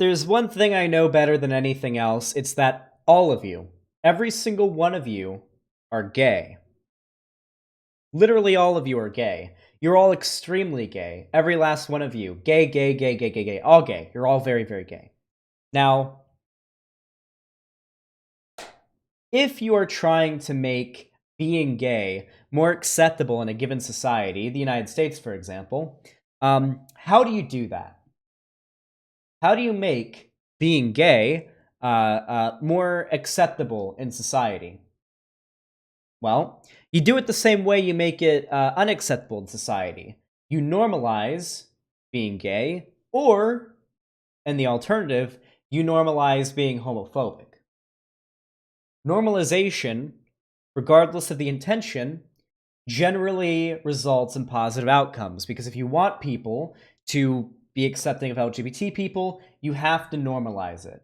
there's one thing I know better than anything else. It's that all of you, every single one of you, are gay. Literally all of you are gay. You're all extremely gay. Every last one of you. Gay, gay, gay, gay, gay, gay. All gay. You're all very, very gay. Now, if you are trying to make being gay more acceptable in a given society, the United States, for example, how do you do that? How do you make being gay more acceptable in society? Well, you do it the same way you make it unacceptable in society. You normalize being gay, or, in the alternative, you normalize being homophobic. Normalization, regardless of the intention, generally results in positive outcomes, because if you want people to be accepting of LGBT people, you have to normalize it.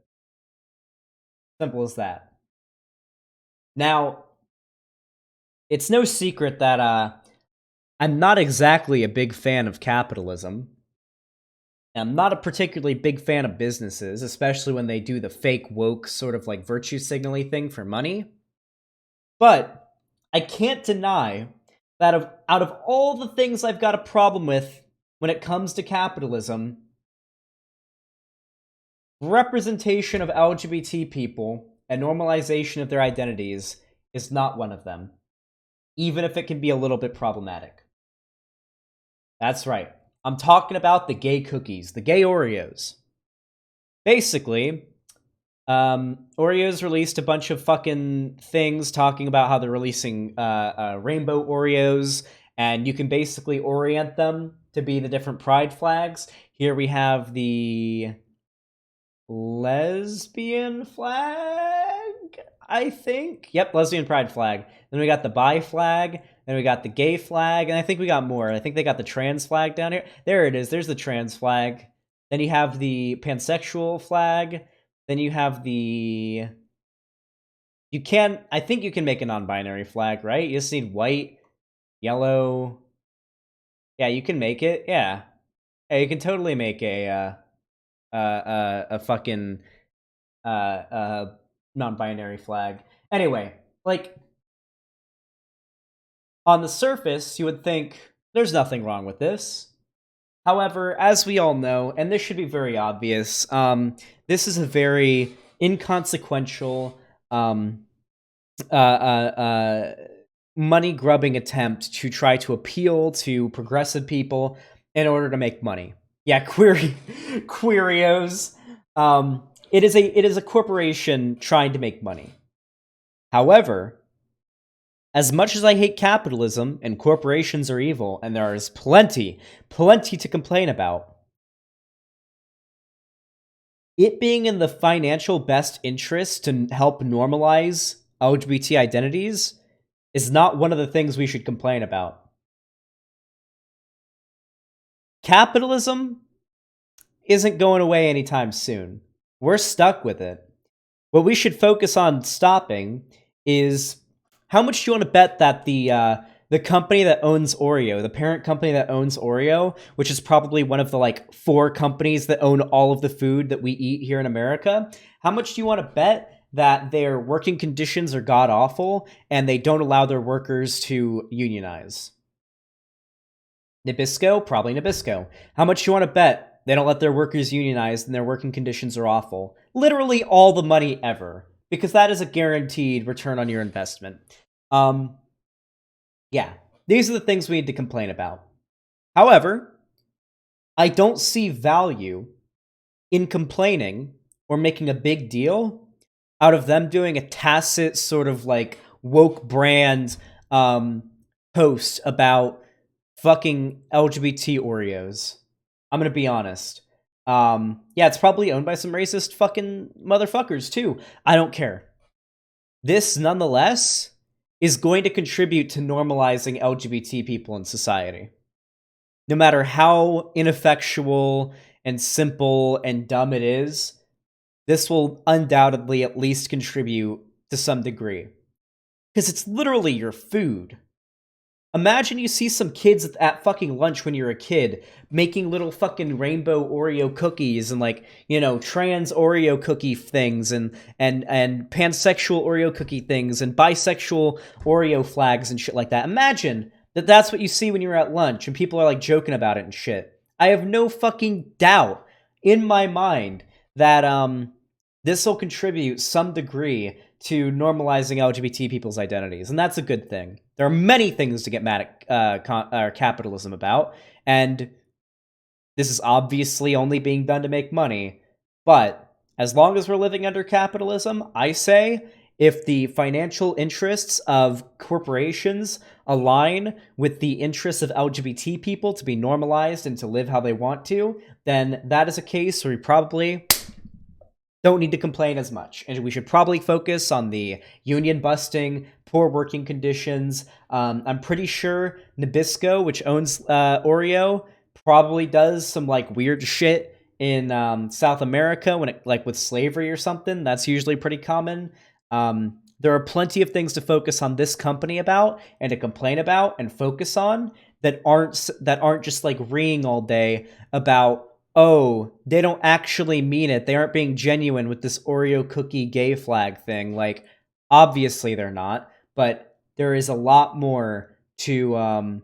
Simple as that. Now, it's no secret that I'm not exactly a big fan of capitalism. I'm not a particularly big fan of businesses, especially when they do the fake woke sort of like virtue signaling thing for money. But I can't deny that out of all the things I've got a problem with when it comes to capitalism, representation of LGBT people and normalization of their identities is not one of them, even if it can be a little bit problematic. That's right. I'm talking about the gay cookies, the gay Oreos. Basically, Oreos released a bunch of fucking things talking about how they're releasing rainbow Oreos, and you can basically orient them to be the different pride flags. Here we have the lesbian flag, I think. Yep, lesbian pride flag. Then we got the bi flag. Then we got the gay flag, and I think we got more. I think they got the trans flag down here. There it is. There's the trans flag. Then you have the pansexual flag. Then you have the... I think you can make a non-binary flag, right? You just need white, yellow... Yeah, you can make it. Yeah. Yeah, you can totally make a fucking non-binary flag. Anyway, like, on the surface, you would think there's nothing wrong with this. However, as we all know, and this should be very obvious, this is a very inconsequential, money-grubbing attempt to try to appeal to progressive people in order to make money. Yeah, Queerios. It is a corporation trying to make money. However, as much as I hate capitalism and corporations are evil, and there is plenty to complain about, it being in the financial best interest to help normalize LGBT identities is not one of the things we should complain about. Capitalism isn't going away anytime soon. We're stuck with it. What we should focus on stopping is... How much do you want to bet that the company that owns Oreo, the parent company that owns Oreo, which is probably one of the like 4 companies that own all of the food that we eat here in America, how much do you want to bet that their working conditions are god awful and they don't allow their workers to unionize? Nabisco? Probably Nabisco. How much do you want to bet they don't let their workers unionize and their working conditions are awful? Literally all the money ever. Because that is a guaranteed return on your investment. Yeah, these are the things we need to complain about. However, I don't see value in complaining or making a big deal out of them doing a tacit sort of like woke brand post about fucking LGBT Oreos. I'm gonna be honest. Yeah, it's probably owned by some racist fucking motherfuckers too. I don't care. This, nonetheless, is going to contribute to normalizing LGBT people in society. No matter how ineffectual and simple and dumb it is, this will undoubtedly at least contribute to some degree. Because it's literally your food. Imagine you see some kids at fucking lunch when you're a kid making little fucking rainbow Oreo cookies and like, you know, trans Oreo cookie things and pansexual Oreo cookie things and bisexual Oreo flags and shit like that. Imagine that that's what you see when you're at lunch and people are like joking about it and shit. I have no fucking doubt in my mind that this will contribute some degree to normalizing LGBT people's identities, and that's a good thing. There are many things to get mad at capitalism about, and this is obviously only being done to make money, but as long as we're living under capitalism, I say if the financial interests of corporations align with the interests of LGBT people to be normalized and to live how they want to, then that is a case where we probably don't need to complain as much. And we should probably focus on the union busting, poor working conditions. I'm pretty sure Nabisco, which owns Oreo, probably does some like weird shit in South America when it like with slavery or something. That's usually pretty common. There are plenty of things to focus on this company about and to complain about and focus on that aren't just like ringing all day about, oh, they don't actually mean it. They aren't being genuine with this Oreo cookie gay flag thing. Like, obviously they're not, but there is a lot more to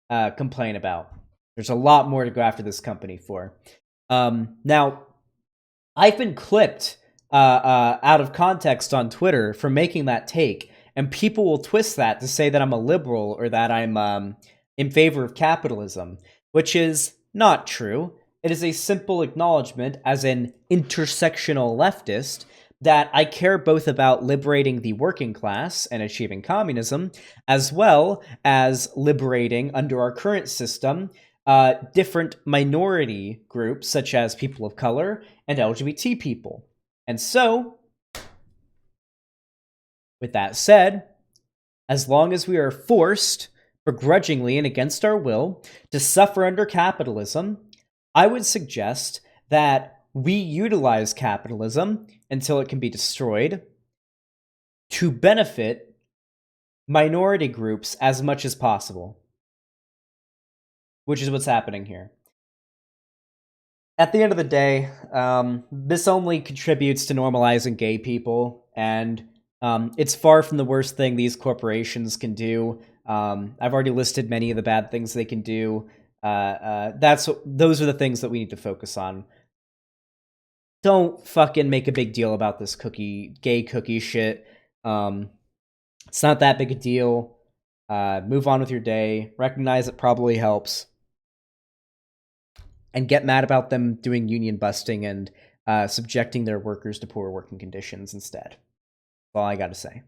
complain about. There's a lot more to go after this company for. Now, I've been clipped out of context on Twitter for making that take, and people will twist that to say that I'm a liberal or that I'm in favor of capitalism, which is not true. It is a simple acknowledgement as an intersectional leftist that I care both about liberating the working class and achieving communism, as well as liberating, under our current system, different minority groups such as people of color and LGBT people. And so, with that said, as long as we are forced, begrudgingly and against our will, to suffer under capitalism, I would suggest that we utilize capitalism until it can be destroyed to benefit minority groups as much as possible, which is what's happening here. At the end of the day, this only contributes to normalizing gay people, and it's far from the worst thing these corporations can do. I've already listed many of the bad things they can do. Those are the things that we need to focus on. Don't fucking make a big deal about this gay cookie shit. It's not that big a deal. Move on with your day. Recognize it probably helps. And get mad about them doing union busting and subjecting their workers to poor working conditions instead. That's all I gotta say.